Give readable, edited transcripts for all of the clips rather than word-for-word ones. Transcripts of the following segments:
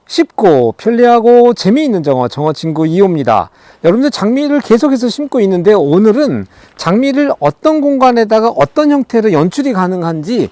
쉽고 편리하고 재미있는 정어 친구 2호입니다. 여러분들 장미를 계속해서 심고 있는데 오늘은 장미를 어떤 공간에다가 어떤 형태로 연출이 가능한지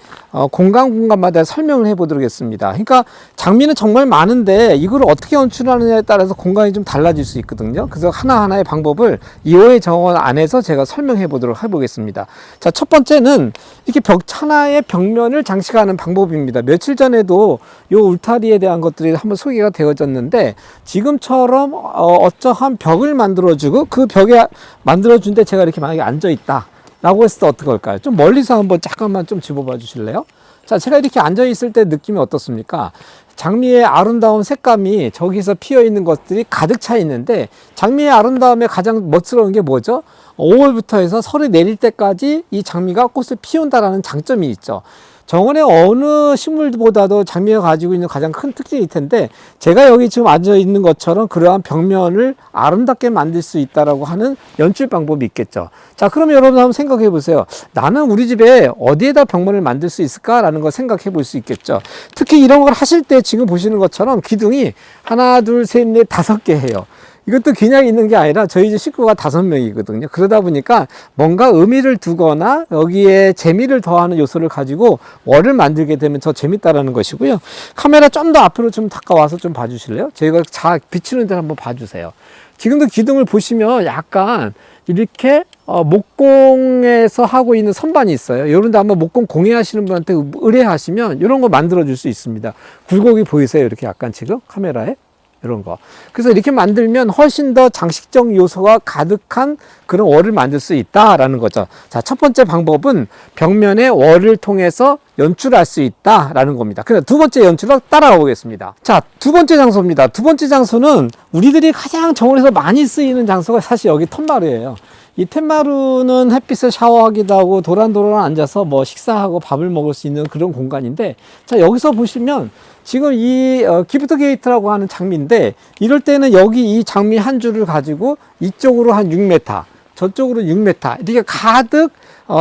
공간마다 설명을 해보도록 하겠습니다. 그러니까 장미는 정말 많은데 이걸 어떻게 연출하느냐에 따라서 공간이 좀 달라질 수 있거든요. 그래서 하나하나의 방법을 2호의 정원 안에서 제가 설명해 보도록 해보겠습니다. 자, 첫 번째는 이렇게 하나의 벽면을 장식하는 방법입니다. 며칠 전에도 요 울타리에 대한 것들이 한번 소개가 되어졌는데 지금처럼 어떠한 벽을 만들어주고 그 벽에 만들어준데 제가 이렇게 만약에 앉아있다 라고 했을 때 어떻게 할까요? 좀 멀리서 한번 잠깐만 좀 집어봐 주실래요? 자, 제가 이렇게 앉아있을 때 느낌이 어떻습니까? 장미의 아름다운 색감이 저기서 피어있는 것들이 가득 차 있는데 장미의 아름다움에 가장 멋스러운 게 뭐죠? 5월부터 해서 설이 내릴 때까지 이 장미가 꽃을 피운다라는 장점이 있죠. 정원의 어느 식물보다도 장미가 가지고 있는 가장 큰 특징일 텐데 제가 여기 지금 앉아 있는 것처럼 그러한 벽면을 아름답게 만들 수 있다라고 하는 연출 방법이 있겠죠. 자, 그러면 여러분 한번 생각해 보세요. 나는 우리 집에 어디에다 벽면을 만들 수 있을까라는 걸 생각해 볼 수 있겠죠. 특히 이런 걸 하실 때 지금 보시는 것처럼 기둥이 하나, 둘, 셋, 넷, 5개 해요. 이것도 그냥 있는 게 아니라 저희 집 식구가 5명이거든요. 그러다 보니까 뭔가 의미를 두거나 여기에 재미를 더하는 요소를 가지고 월을 만들게 되면 더 재밌다라는 것이고요. 카메라 좀 더 앞으로 좀 가까워서 좀 봐주실래요? 저희가 비치는 데를 한번 봐주세요. 지금도 기둥을 보시면 약간 이렇게 목공에서 하고 있는 선반이 있어요. 이런 데 한번 목공 공예하시는 분한테 의뢰하시면 이런 거 만들어 줄 수 있습니다. 굴곡이 보이세요? 이렇게 약간 지금 카메라에? 이런 거. 그래서 이렇게 만들면 훨씬 더 장식적 요소가 가득한 그런 월을 만들 수 있다라는 거죠. 자, 첫 번째 방법은 벽면에 월을 통해서 연출할 수 있다라는 겁니다. 그래서 두 번째 연출로 따라가 보겠습니다. 자, 두 번째 장소입니다. 두 번째 장소는 우리들이 가장 정원에서 많이 쓰이는 장소가 사실 여기 텃마루예요. 이 툇마루는 햇빛을 샤워하기도 하고 도란도란 앉아서 뭐 식사하고 밥을 먹을 수 있는 그런 공간인데, 자, 여기서 보시면 지금 이 기프트 게이트라고 하는 장미인데 이럴 때는 여기 이 장미 한 줄을 가지고 이쪽으로 한 6m, 저쪽으로 6m 이렇게 가득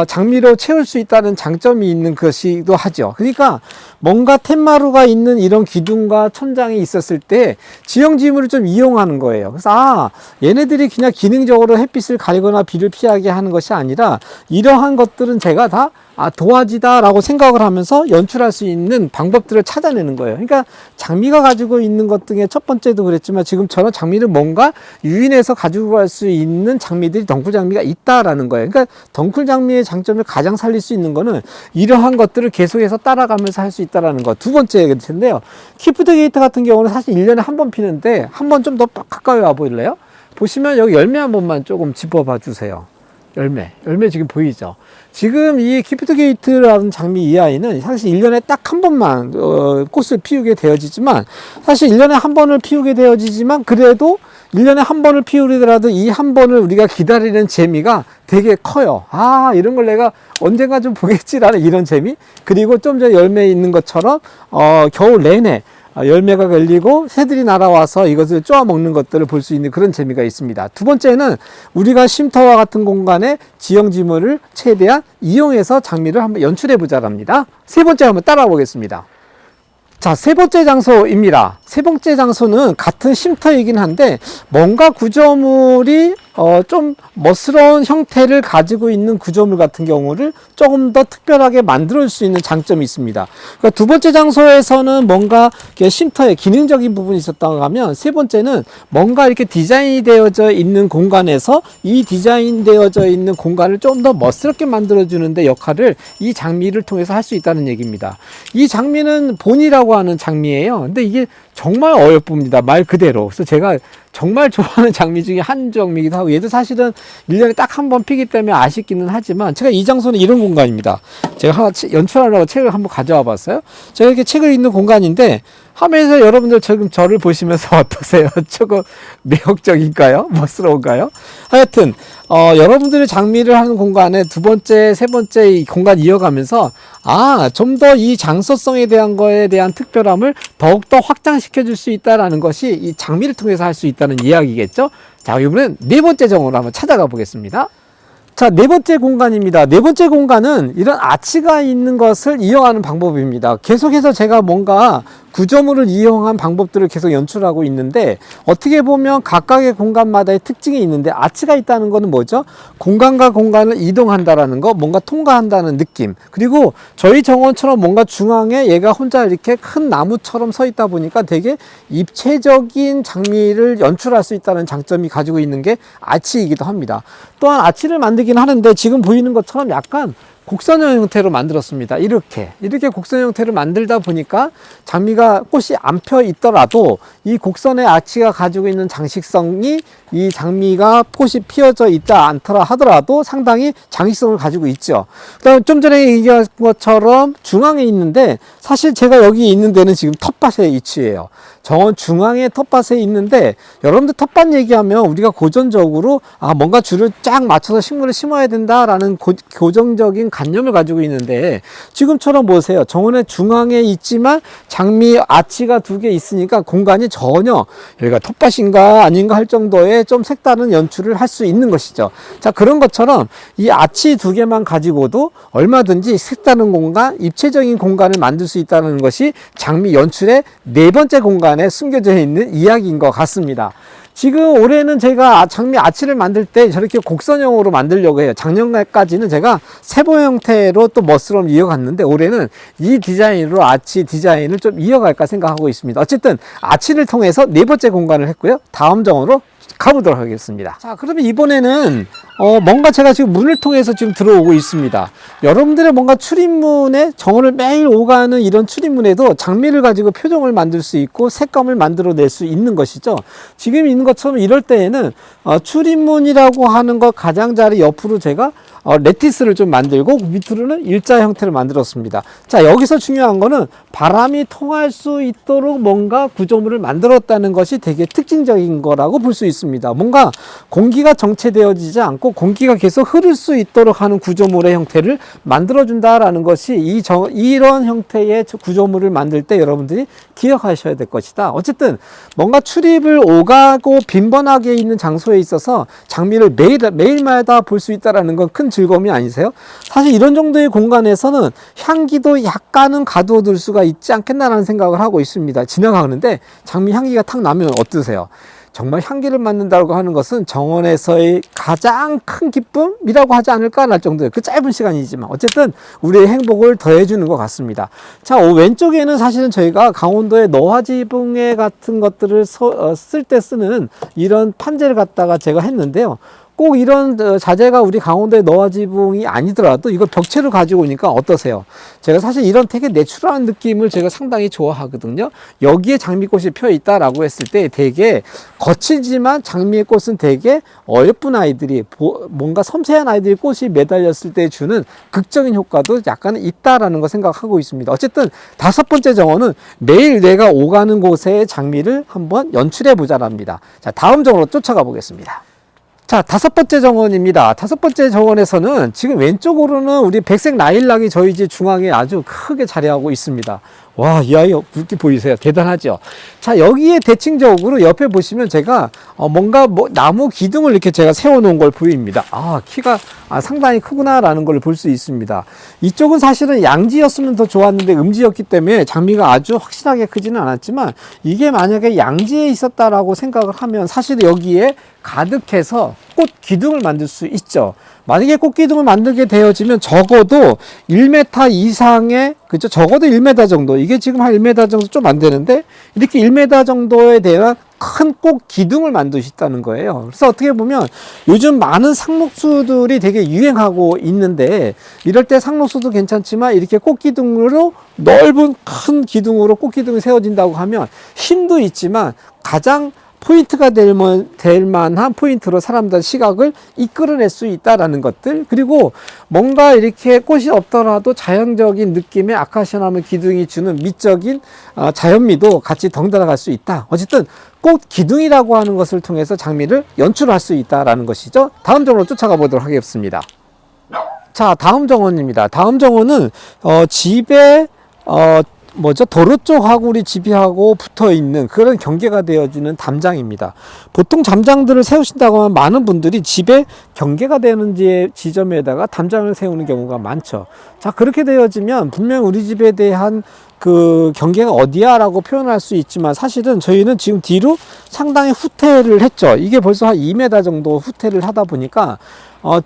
장미로 채울 수 있다는 장점이 있는 것이기도 하죠. 그러니까 뭔가 툇마루가 있는 이런 기둥과 천장이 있었을 때 지형지물을 좀 이용하는 거예요. 그래서 얘네들이 그냥 기능적으로 햇빛을 가리거나 비를 피하게 하는 것이 아니라 이러한 것들은 제가 다 도화지다 라고 생각을 하면서 연출할 수 있는 방법들을 찾아내는 거예요. 그러니까 장미가 가지고 있는 것 중에 첫 번째도 그랬지만 지금처럼 장미를 뭔가 유인해서 가지고 갈 수 있는 장미들이 덩쿨장미가 있다라는 거예요. 그러니까 덩쿨장미의 장점을 가장 살릴 수 있는 거는 이러한 것들을 계속해서 따라가면서 할 수 있다라는 거. 두 번째일 텐데요. 기프트 게이트 같은 경우는 사실 1년에 한 번 피는데 한 번 좀 더 가까이 와 보일래요? 보시면 여기 열매 한 번만 조금 짚어봐 주세요. 열매 지금 보이죠? 지금 이 기프트 게이트라는 장미 이 아이는 사실 1년에 딱 한 번만 꽃을 피우게 되어지지만 사실 1년에 한 번을 피우게 되어지지만 그래도 1년에 한 번을 피우더라도 이 한 번을 우리가 기다리는 재미가 되게 커요. 이런 걸 내가 언젠가 좀 보겠지라는 이런 재미. 그리고 좀 전에 열매 있는 것처럼 겨울 내내 열매가 걸리고 새들이 날아와서 이것을 쪼아 먹는 것들을 볼 수 있는 그런 재미가 있습니다. 두 번째는 우리가 쉼터와 같은 공간에 지형지물을 최대한 이용해서 장미를 한번 연출해 보자랍니다. 세 번째 한번 따라와 보겠습니다. 자, 세 번째 장소입니다. 세 번째 장소는 같은 쉼터이긴 한데 뭔가 구조물이 좀 멋스러운 형태를 가지고 있는 구조물 같은 경우를 조금 더 특별하게 만들 수 있는 장점이 있습니다. 그러니까 두 번째 장소에서는 뭔가 쉼터의 기능적인 부분이 있었다고 하면 세 번째는 뭔가 이렇게 디자인이 되어져 있는 공간에서 이 디자인 되어져 있는 공간을 좀 더 멋스럽게 만들어주는데 역할을 이 장미를 통해서 할 수 있다는 얘기입니다. 이 장미는 본이라고 하는 장미예요. 근데 이게 정말 어여쁩니다. 말 그대로. 그래서 제가 정말 좋아하는 장미 중에 한 장미이기도 하고 얘도 사실은 1년에 딱 한 번 피기 때문에 아쉽기는 하지만 제가 이 장소는 이런 공간입니다. 제가 하나 연출하려고 책을 한번 가져와 봤어요. 제가 이렇게 책을 읽는 공간인데 화면에서 여러분들 지금 저를 보시면서 어떠세요? 조금 매혹적인가요? 멋스러운가요? 하여튼 여러분들이 장미를 하는 공간에 두 번째, 세 번째 이 공간 이어가면서 좀 더 이 장소성에 대한 거에 대한 특별함을 더욱더 확장시켜 줄 수 있다는 것이 이 장미를 통해서 할 수 있다는 이야기겠죠? 자, 이번엔 네 번째 정으로 한번 찾아가 보겠습니다. 자, 네 번째 공간입니다. 네 번째 공간은 이런 아치가 있는 것을 이용하는 방법입니다. 계속해서 제가 뭔가 구조물을 이용한 방법들을 계속 연출하고 있는데, 어떻게 보면 각각의 공간마다의 특징이 있는데, 아치가 있다는 거는 뭐죠? 공간과 공간을 이동한다라는 거, 뭔가 통과한다는 느낌. 그리고 저희 정원처럼 뭔가 중앙에 얘가 혼자 이렇게 큰 나무처럼 서 있다 보니까 되게 입체적인 장미를 연출할 수 있다는 장점이 가지고 있는 게 아치이기도 합니다. 또한 아치를 만들긴 하는데, 지금 보이는 것처럼 약간 곡선형 형태로 만들었습니다. 이렇게 곡선 형태를 만들다 보니까 장미가 꽃이 안 펴 있더라도 이 곡선의 아치가 가지고 있는 장식성이 이 장미가 꽃이 피어져 있다 않더라 하더라도 상당히 장식성을 가지고 있죠. 그다음 좀 전에 얘기한 것처럼 중앙에 있는데, 사실 제가 여기 있는 데는 지금 텃밭의 위치예요. 정원 중앙에 텃밭에 있는데, 여러분들 텃밭 얘기하면 우리가 고전적으로 뭔가 줄을 쫙 맞춰서 식물을 심어야 된다라는 고정적인 관념을 가지고 있는데, 지금처럼 보세요. 정원의 중앙에 있지만 장미 아치가 두 개 있으니까 공간이 전혀 여기가 텃밭인가 아닌가 할 정도의 좀 색다른 연출을 할 수 있는 것이죠. 자, 그런 것처럼 이 아치 두 개만 가지고도 얼마든지 색다른 공간, 입체적인 공간을 만들 수 있다는 것이 장미 연출의 네 번째 공간에 숨겨져 있는 이야기인 것 같습니다. 지금 올해는 제가 장미 아치를 만들 때 저렇게 곡선형으로 만들려고 해요. 작년까지는 제가 세모 형태로 또 멋스러움 이어갔는데, 올해는 이 디자인으로 아치 디자인을 좀 이어갈까 생각하고 있습니다. 어쨌든 아치를 통해서 네 번째 공간을 했고요. 다음 정으로 가보도록 하겠습니다. 자, 그러면 이번에는 뭔가 제가 지금 문을 통해서 지금 들어오고 있습니다. 여러분들의 뭔가 출입문에, 정원을 매일 오가는 이런 출입문에도 장미를 가지고 표정을 만들 수 있고 색감을 만들어낼 수 있는 것이죠. 지금 있는 것처럼 이럴 때에는 출입문이라고 하는 것 가장자리 옆으로 제가 레티스를 좀 만들고 밑으로는 일자 형태를 만들었습니다. 자, 여기서 중요한 거는 바람이 통할 수 있도록 뭔가 구조물을 만들었다는 것이 되게 특징적인 거라고 볼 수 있습니다. 뭔가 공기가 정체되어지지 않고 공기가 계속 흐를 수 있도록 하는 구조물의 형태를 만들어준다라는 것이 이런 형태의 구조물을 만들 때 여러분들이 기억하셔야 될 것이다. 어쨌든 뭔가 출입을 오가고 빈번하게 있는 장소에 있어서 장미를 매일마다 볼 수 있다는 건 큰 즐거움이 아니세요? 사실 이런 정도의 공간에서는 향기도 약간은 가두어둘 수가 있지 않겠나라는 생각을 하고 있습니다. 지나가는데 장미 향기가 탁 나면 어떠세요? 정말 향기를 맡는다고 하는 것은 정원에서의 가장 큰 기쁨이라고 하지 않을까 할 정도의 그 짧은 시간이지만 어쨌든 우리의 행복을 더해주는 것 같습니다. 자, 왼쪽에는 사실은 저희가 강원도의 너화지붕에 같은 것들을 쓸 때 쓰는 이런 판재를 갖다가 제가 했는데요. 꼭 이런 자재가 우리 강원도의 너화지붕이 아니더라도 이걸 벽체로 가지고 오니까 어떠세요? 제가 사실 이런 되게 내추럴한 느낌을 제가 상당히 좋아하거든요. 여기에 장미꽃이 펴 있다라고 했을 때 되게 거칠지만 장미의 꽃은 되게 어여쁜 아이들이 뭔가 섬세한 아이들이 꽃이 매달렸을 때 주는 극적인 효과도 약간 있다라는 거 생각하고 있습니다. 어쨌든 다섯 번째 정원은 매일 내가 오가는 곳의 장미를 한번 연출해 보자랍니다. 자, 다음 정원으로 쫓아가 보겠습니다. 자, 다섯 번째 정원입니다. 다섯 번째 정원에서는 지금 왼쪽으로는 우리 백색 라일락이 저희 집 중앙에 아주 크게 자리하고 있습니다. 와, 이 아이 굵게 보이세요? 대단하죠? 자, 여기에 대칭적으로 옆에 보시면 제가 뭔가 나무 기둥을 이렇게 제가 세워놓은 걸 보입니다. 키가 상당히 크구나라는 걸 볼 수 있습니다. 이쪽은 사실은 양지였으면 더 좋았는데 음지였기 때문에 장미가 아주 확실하게 크지는 않았지만, 이게 만약에 양지에 있었다라고 생각을 하면 사실 여기에 가득해서 꽃 기둥을 만들 수 있죠. 만약에 꽃 기둥을 만들게 되어지면 적어도 1m 이상의, 그죠? 적어도 1m 정도. 이게 지금 한 1m 정도 좀 안 되는데, 이렇게 1m 정도에 대한 큰 꽃 기둥을 만들 수 있다는 거예요. 그래서 어떻게 보면 요즘 많은 상록수들이 되게 유행하고 있는데, 이럴 때 상록수도 괜찮지만 이렇게 꽃 기둥으로 넓은 큰 기둥으로 꽃 기둥이 세워진다고 하면 힘도 있지만 가장 포인트가 될 만한 포인트로 사람들 시각을 이끌어낼 수 있다라는 것들, 그리고 뭔가 이렇게 꽃이 없더라도 자연적인 느낌의 아카시아나무 기둥이 주는 미적인 자연미도 같이 덩달아 갈 수 있다. 어쨌든 꽃 기둥이라고 하는 것을 통해서 장미를 연출할 수 있다라는 것이죠. 다음 정원으로 쫓아가 보도록 하겠습니다. 자, 다음 정원입니다. 다음 정원은 집에 도로 쪽하고 우리 집이하고 붙어 있는 그런 경계가 되어주는 담장입니다. 보통 담장들을 세우신다고 하면 많은 분들이 집에 경계가 되는 지점에다가 담장을 세우는 경우가 많죠. 자, 그렇게 되어지면 분명 우리 집에 대한 그 경계가 어디야 라고 표현할 수 있지만, 사실은 저희는 지금 뒤로 상당히 후퇴를 했죠. 이게 벌써 한 2m 정도 후퇴를 하다 보니까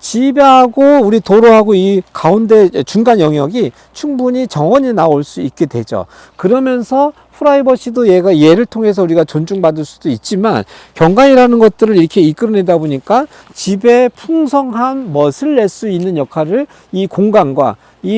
집하고 우리 도로하고 이 가운데 중간 영역이 충분히 정원이 나올 수 있게 되죠. 그러면서 프라이버시도 얘를 통해서 우리가 존중받을 수도 있지만, 경관이라는 것들을 이렇게 이끌어내다 보니까 집에 풍성한 멋을 낼 수 있는 역할을 이 공간과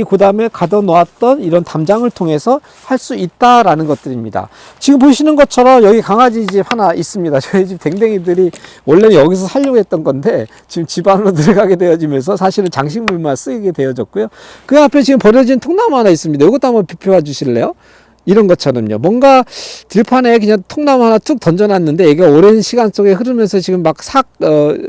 그 다음에 가둬 놓았던 이런 담장을 통해서 할 수 있다라는 것들입니다. 지금 보시는 것처럼 여기 강아지 집 하나 있습니다. 저희 집 댕댕이들이 원래는 여기서 살려고 했던 건데 지금 집 안으로 들어가게 되어지면서 사실은 장식물만 쓰이게 되어졌고요. 그 앞에 지금 버려진 통나무 하나 있습니다. 이것도 한번 비춰봐 주실래요? 이런 것처럼요. 뭔가 들판에 그냥 통나무 하나 툭 던져놨는데 이게 오랜 시간 속에 흐르면서 지금 막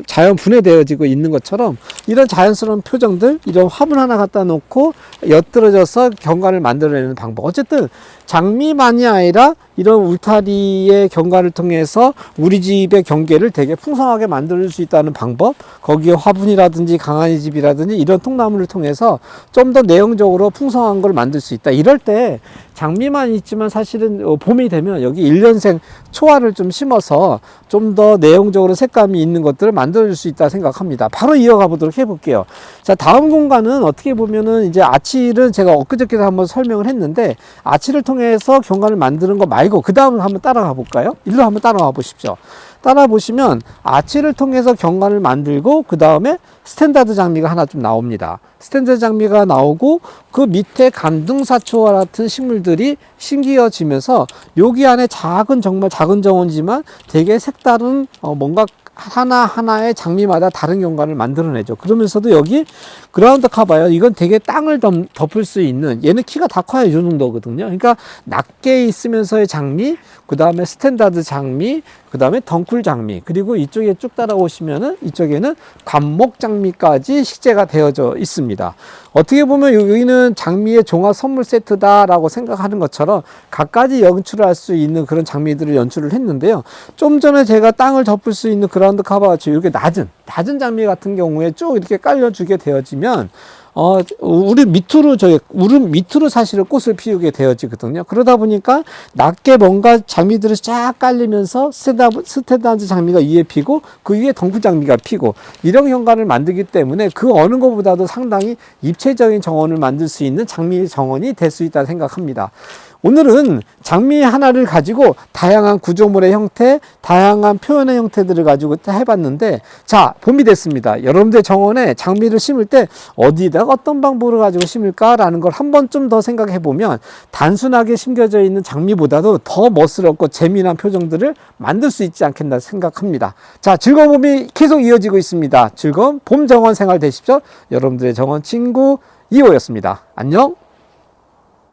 자연 분해되어지고 있는 것처럼, 이런 자연스러운 표정들, 이런 화분 하나 갖다 놓고 엿들어져서 경관을 만들어내는 방법. 어쨌든 장미만이 아니라 이런 울타리의 경관을 통해서 우리 집의 경계를 되게 풍성하게 만들 수 있다는 방법, 거기에 화분이라든지 강아지 집이라든지 이런 통나무를 통해서 좀 더 내용적으로 풍성한 걸 만들 수 있다. 이럴 때 장미만 있지만 사실은 봄이 되면 여기 1년생 초화를 좀 심어서 좀 더 내용적으로 색감이 있는 것들을 만들 수 있다 생각합니다. 바로 이어가 보도록 해볼게요. 자, 다음 공간은 어떻게 보면은 이제 아치를 제가 엊그저께도 한번 설명을 했는데, 아치를 통해서 경관을 만드는 거 말고 그 다음을 한번 따라가 볼까요? 일로 한번 따라와 보십시오. 따라 보시면 아치를 통해서 경관을 만들고 그 다음에 스탠다드 장미가 하나 좀 나옵니다. 스탠다드 장미가 나오고 그 밑에 간둥사초와 같은 식물들이 심기어지면서 여기 안에 정말 작은 정원이지만 되게 색다른 뭔가 하나하나의 장미마다 다른 경관을 만들어내죠. 그러면서도 여기 그라운드 커버요. 이건 되게 땅을 덮을 수 있는, 얘는 키가 다 커야 이 정도거든요. 그러니까 낮게 있으면서의 장미, 그 다음에 스탠다드 장미, 그 다음에 덩쿨 장미, 그리고 이쪽에 쭉 따라오시면은 이쪽에는 관목 장미까지 식재가 되어져 있습니다. 어떻게 보면 여기는 장미의 종합 선물 세트다라고 생각하는 것처럼 갖가지 연출할 수 있는 그런 장미들을 연출을 했는데요. 좀 전에 제가 땅을 덮을 수 있는 그라운드 커버가 이렇게 낮은 장미 같은 경우에 쭉 이렇게 깔려주게 되어지면 우리 밑으로 사실은 꽃을 피우게 되어지거든요. 그러다 보니까 낮게 뭔가 장미들을 쫙 깔리면서 스테다드 장미가 위에 피고 그 위에 덩쿨 장미가 피고, 이런 경관을 만들기 때문에 그 어느 것보다도 상당히 입체적인 정원을 만들 수 있는 장미 정원이 될 수 있다 생각합니다. 오늘은 장미 하나를 가지고 다양한 구조물의 형태, 다양한 표현의 형태들을 가지고 해봤는데, 자, 봄이 됐습니다. 여러분들 정원에 장미를 심을 때 어디다가 어떤 방법을 가지고 심을까라는 걸 한 번쯤 더 생각해 보면 단순하게 심겨져 있는 장미보다도 더 멋스럽고 재미난 표정들을 만들 수 있지 않겠나 생각합니다. 자, 즐거운 봄이 계속 이어지고 있습니다. 즐거운 봄 정원 생활 되십시오. 여러분들의 정원 친구 2호였습니다. 안녕.